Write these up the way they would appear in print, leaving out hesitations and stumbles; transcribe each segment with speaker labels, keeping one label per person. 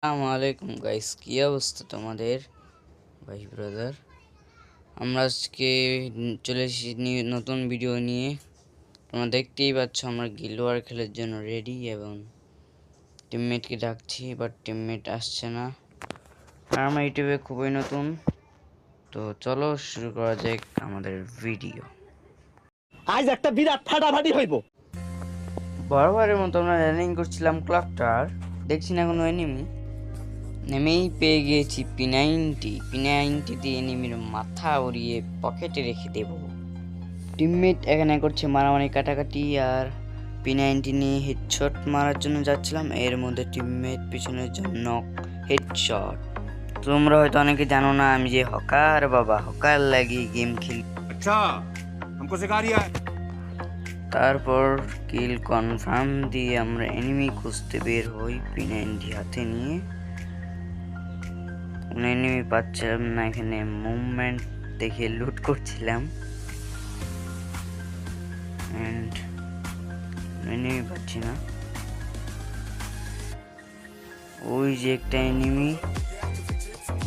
Speaker 1: আসসালামু আলাইকুম গাইস, কি অবস্থা তোমাদের ভাই ব্রাদার? আমরা আজকে চলে এসেছি নতুন ভিডিও নিয়ে। তোমরা দেখতেই পাচ্ছ আমরা গিল্ড ওয়ার খেলার জন্য রেডি এবং টিমমেটকে ডাকছি, বাট টিমমেট আসছে না। আর আমরা ইউটিউবে খুবই নতুন, তো চলো শুরু করা যাক আমাদের ভিডিও।
Speaker 2: আজ একটা বিরাট ফাটাফাটি হইব।
Speaker 1: বরাবরের মতো আমরা রানিং করছিলাম ক্লকটার, দেখছি না কোনো এনিমি। নেমেই পেয়ে গিয়েছি P90 দিয়ে এনিমির মাথা উড়িয়ে পকেটে রেখে দেব। টিমমেট এখানে করছে মারামারি কাটাকাটি, আর P90 নিয়ে হেডশট মারার জন্য যাচ্ছিলাম, এর মধ্যে টিমমেট পিছনের জন্য হেডশট। তোমরা হয়তো অনেকে জানো না আমি যে হকার বাবা, হকার লাগিয়ে গেম খেলি।
Speaker 3: अच्छा हमको सिखा रिया है।
Speaker 1: তারপর কিল কনফার্ম দিয়ে আমরা এনিমি খুঁজতে বের হই P90 হাতে নিয়ে। এনিমি পাচ্ছিলাম না, এখানে মুভমেন্ট দেখে লুট করছিলাম এন্ড এনিমি পাচ্ছি না। ওই যে একটা এনিমি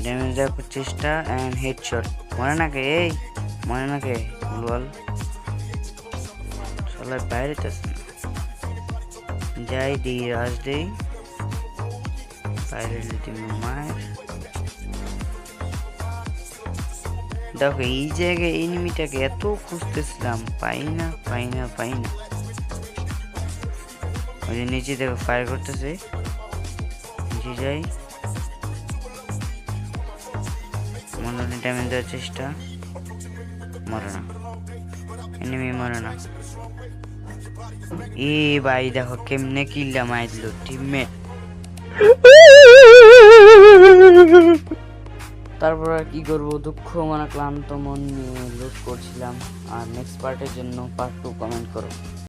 Speaker 1: ড্যামেজ দেওয়ার চেষ্টা এন্ড হেডশট। মরে নাকে এই মরে নাকে উলওয়াল সবাই বাইরে যাচ্ছে না। যাই দিই রাজ দেই বাইরে তুমি মায়ের। দেখো এই জায়গায় এনিমিটাকে এত খুঁজতেছিলাম, পাই না। ওই যে নিচে দেখো ফায়ার করতেছে, নিচে যাই মনে ড্যামেজ দেওয়ার চেষ্টা, মরে না এনিমি, মরে না। এ ভাই দেখো কেমনে কিলটা মাইরলো টিমমেট। তারপর আর কি করবো, দুঃখ মানে ক্লান্ত মন নিয়ে লুট করছিলাম। আর নেক্সট পার্টের জন্য পার্ট 2 কমেন্ট করো।